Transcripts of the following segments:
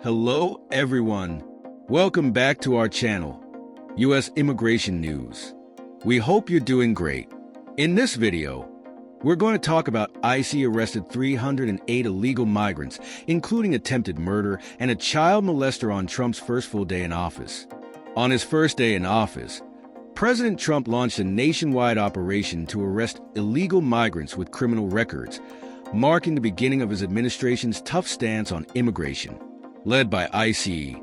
Hello, everyone. Welcome back to our channel, U.S. Immigration News. We hope you're doing great. In this video, we're going to talk about ICE arrested 308 illegal migrants, including attempted murder and a child molester on Trump's first full day in office. On his first day in office, President Trump launched a nationwide operation to arrest illegal migrants with criminal records, marking the beginning of his administration's tough stance on immigration. Led by ICE,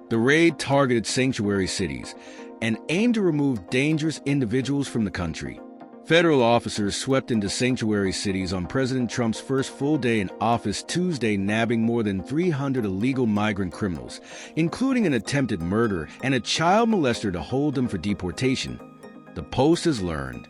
the raid targeted sanctuary cities and aimed to remove dangerous individuals from the country. Federal officers swept into sanctuary cities on President Trump's first full day in office Tuesday, nabbing more than 300 illegal migrant criminals, including an attempted murderer and a child molester to hold them for deportation, the Post has learned.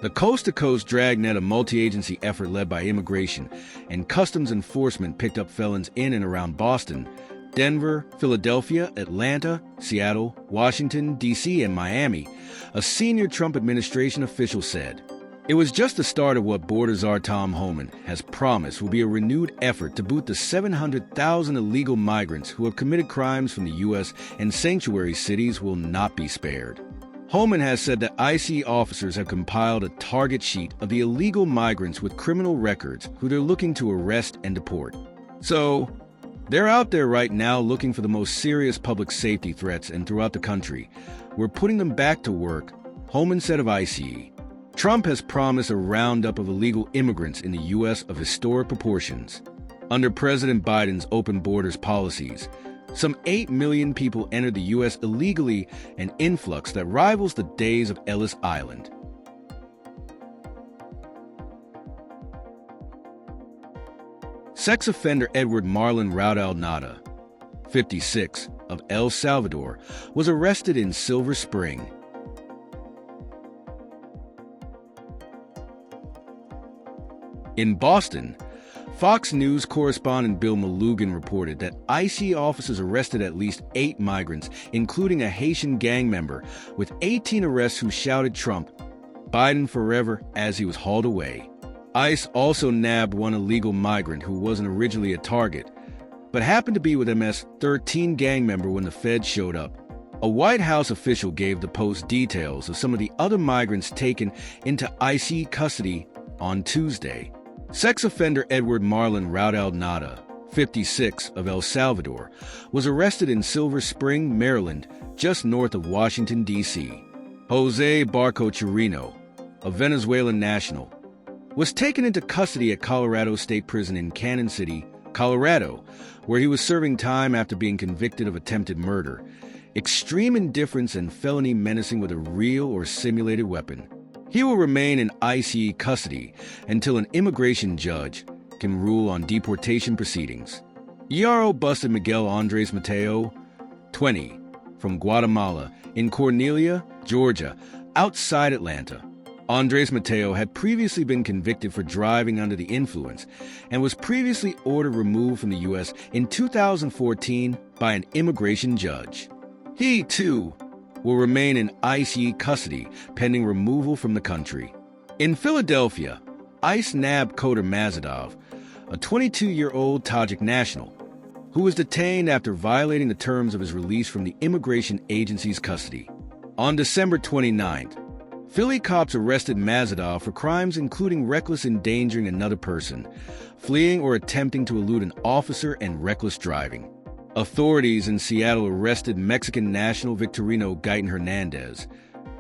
The coast-to-coast dragnet, a multi-agency effort led by Immigration and Customs Enforcement, picked up felons in and around Boston, Denver, Philadelphia, Atlanta, Seattle, Washington, D.C., and Miami, a senior Trump administration official said. It was just the start of what Border Czar Tom Homan has promised will be a renewed effort to boot the 700,000 illegal migrants who have committed crimes from the U.S., and sanctuary cities will not be spared. Homan has said that ICE officers have compiled a target sheet of the illegal migrants with criminal records who they're looking to arrest and deport. So, they're out there right now looking for the most serious public safety threats, and throughout the country, we're putting them back to work, Homan said of ICE. Trump has promised a roundup of illegal immigrants in the U.S. of historic proportions. Under President Biden's open borders policies, some 8 million people entered the U.S. illegally, an influx that rivals the days of Ellis Island. Sex offender Edward Marlon Raudal Nada, 56, of El Salvador, was arrested in Silver Spring. In Boston, Fox News correspondent Bill Malugin reported that ICE officers arrested at least 8 migrants, including a Haitian gang member, with 18 arrests who shouted Trump, Biden forever, as he was hauled away. ICE also nabbed one illegal migrant who wasn't originally a target, but happened to be with MS-13 gang member when the feds showed up. A White House official gave the Post details of some of the other migrants taken into ICE custody on Tuesday. Sex offender Edward Marlon Raudal Nada, 56, of El Salvador, was arrested in Silver Spring, Maryland, just north of Washington, D.C. Jose Barco Chirino, a Venezuelan national, was taken into custody at Colorado State Prison in Cannon City, Colorado, where he was serving time after being convicted of attempted murder, extreme indifference, and felony menacing with a real or simulated weapon. He will remain in ICE custody until an immigration judge can rule on deportation proceedings. ERO busted Miguel Andres Mateo, 20, from Guatemala, in Cornelia, Georgia, outside Atlanta. Andres Mateo had previously been convicted for driving under the influence and was previously ordered removed from the U.S. in 2014 by an immigration judge. He, too, will remain in ICE custody pending removal from the country. In Philadelphia, ICE nabbed Kodar Mazadov, a 22-year-old Tajik national, who was detained after violating the terms of his release from the immigration agency's custody. On December 29th, Philly cops arrested Mazadov for crimes including reckless endangering another person, fleeing or attempting to elude an officer, and reckless driving. Authorities in Seattle arrested Mexican national Victorino Gaitan Hernandez,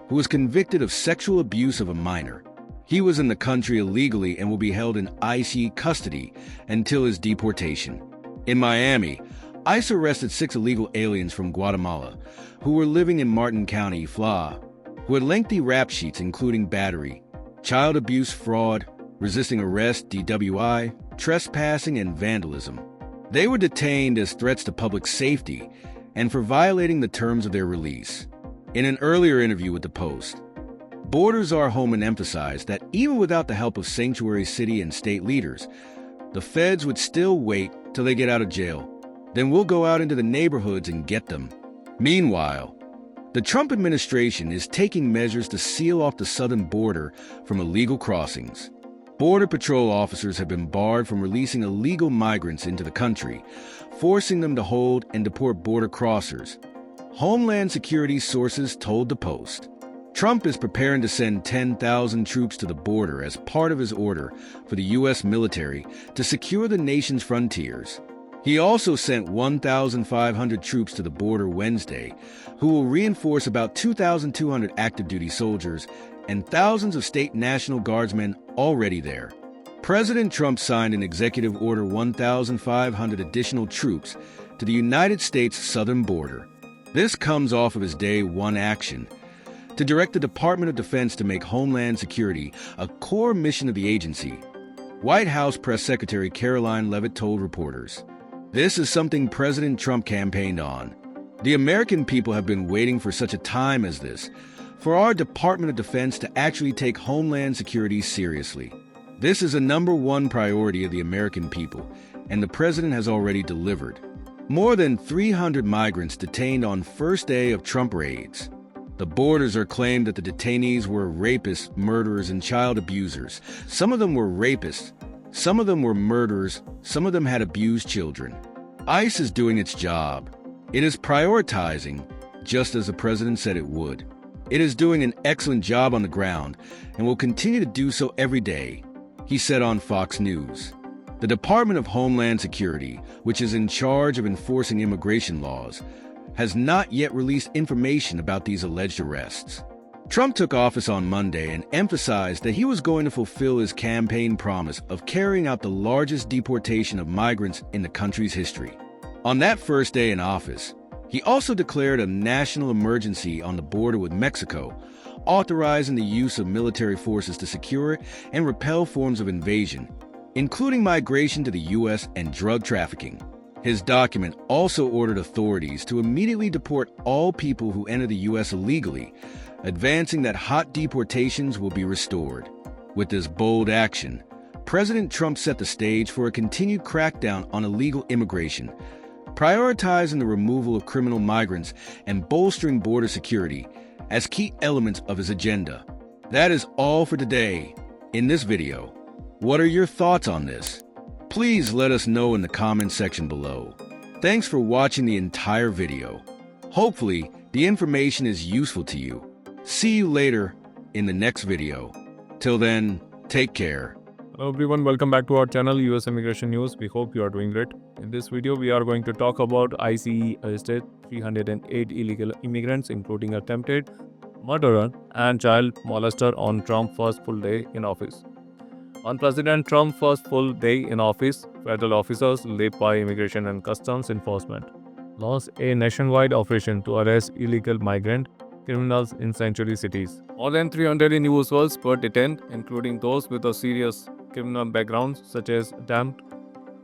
who was convicted of sexual abuse of a minor. He was in the country illegally and will be held in ICE custody until his deportation. In Miami, ICE arrested 6 illegal aliens from Guatemala who were living in Martin County, Florida, who had lengthy rap sheets including battery, child abuse, fraud, resisting arrest, DWI, trespassing, and vandalism. They were detained as threats to public safety and for violating the terms of their release. In an earlier interview with the Post, Border Czar Homan emphasized that even without the help of sanctuary city and state leaders, the feds would still wait till they get out of jail. Then we'll go out into the neighborhoods and get them. Meanwhile, the Trump administration is taking measures to seal off the southern border from illegal crossings. Border Patrol officers have been barred from releasing illegal migrants into the country, forcing them to hold and deport border crossers. Homeland Security sources told the Post. Trump is preparing to send 10,000 troops to the border as part of his order for the U.S. military to secure the nation's frontiers. He also sent 1,500 troops to the border Wednesday, who will reinforce about 2,200 active duty soldiers and thousands of state National Guardsmen already there. President Trump signed an executive order 1,500 additional troops to the United States southern border. This comes off of his day one action to direct the Department of Defense to make Homeland Security a core mission of the agency. White House Press Secretary Caroline Leavitt told reporters, "This is something President Trump campaigned on. The American people have been waiting for such a time as this, for our Department of Defense to actually take Homeland Security seriously. This is a number one priority of the American people, and the president has already delivered." More than 300 migrants detained on first day of Trump raids. The borders are claimed that the detainees were rapists, murderers, and child abusers. Some of them were rapists, some of them were murderers, some of them had abused children. ICE is doing its job. It is prioritizing, just as the president said it would. It is doing an excellent job on the ground and will continue to do so every day, he said on Fox News. The Department of Homeland Security, which is in charge of enforcing immigration laws, has not yet released information about these alleged arrests. Trump took office on Monday and emphasized that he was going to fulfill his campaign promise of carrying out the largest deportation of migrants in the country's history. On that first day in office, he also declared a national emergency on the border with Mexico, authorizing the use of military forces to secure and repel forms of invasion, including migration to the U.S. and drug trafficking. His document also ordered authorities to immediately deport all people who enter the U.S. illegally, advancing that hot deportations will be restored. With this bold action, President Trump set the stage for a continued crackdown on illegal immigration, prioritizing the removal of criminal migrants and bolstering border security as key elements of his agenda. That is all for today. In this video, what are your thoughts on this? Please let us know in the comments section below. Thanks for watching the entire video. Hopefully, the information is useful to you. See you later in the next video. Till then, take care. Hello everyone, welcome back to our channel US Immigration News. We hope you are doing great. In this video, we are going to talk about ICE arrested 308 illegal immigrants, including attempted murderer and child molester on Trump's first full day in office. On President Trump's first full day in office, federal officers led by Immigration and Customs Enforcement launched a nationwide operation to arrest illegal migrant criminals in sanctuary cities. More than 300 individuals were detained, including those with a serious criminal backgrounds such as attempted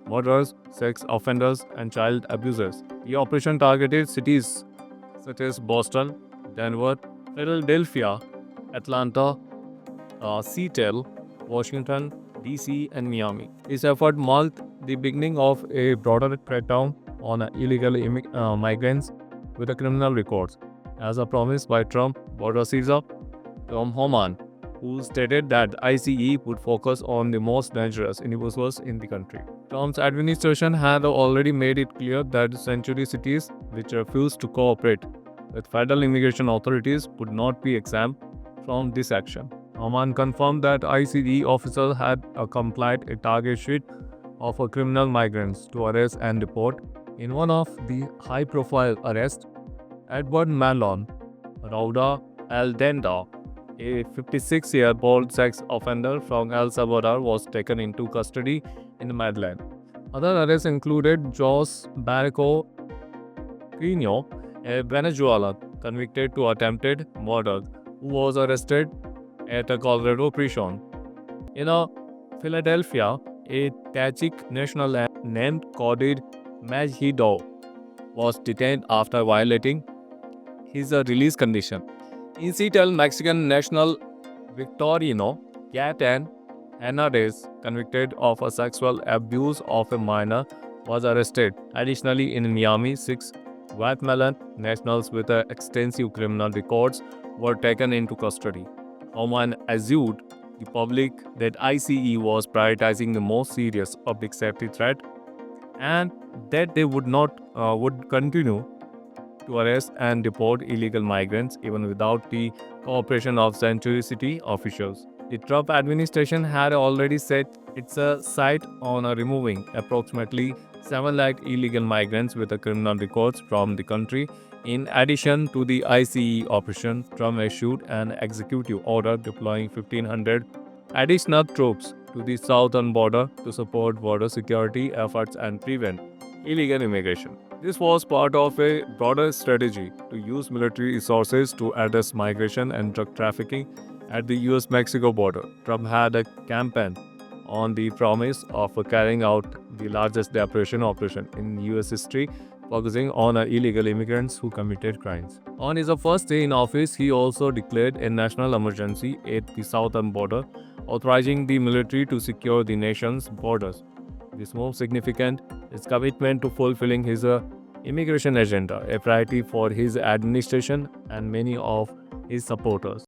murderers, sex offenders, and child abusers. The operation targeted cities such as Boston, Denver, Philadelphia, Atlanta, Seattle, Washington, D.C., and Miami. This effort marked the beginning of a broader crackdown on illegal migrants with criminal records, as promised by Trump border Caesar Tom Homan, who stated that ICE would focus on the most dangerous individuals in the country. Trump's administration had already made it clear that sanctuary cities which refused to cooperate with federal immigration authorities would not be exempt from this action. Homan confirmed that ICE officers had complied a target sheet of criminal migrants to arrest and deport. In one of the high-profile arrests, Edward Malone Rauda Aldenda, a 56-year-old sex offender from El Salvador, was taken into custody in Maryland. Other arrests included Jose Barrico Quino, a Venezuelan convicted to attempted murder, who was arrested at a Colorado prison. In Philadelphia, a Tajik national named Khalid Majhido was detained after violating his release condition. In Seattle, Mexican national Victorino Gatan Hernandez, convicted of a sexual abuse of a minor, was arrested. Additionally, in Miami, 6 Guatemalan nationals with extensive criminal records were taken into custody. Homan assumed the public that ICE was prioritizing the most serious public safety threat and that they would continue to arrest and deport illegal migrants even without the cooperation of sanctuary city officials. The Trump administration had already set its sight on removing approximately 7 lakh illegal migrants with criminal records from the country. In addition to the ICE operation, Trump issued an executive order deploying 1,500 additional troops to the southern border to support border security efforts and prevent illegal immigration. This was part of a broader strategy to use military resources to address migration and drug trafficking at the US Mexico border. Trump had a campaign on the promise of carrying out the largest deportation operation in US history, focusing on illegal immigrants who committed crimes. On his first day in office, he also declared a national emergency at the southern border, authorizing the military to secure the nation's borders. This move significant his commitment to fulfilling his immigration agenda, a priority for his administration and many of his supporters.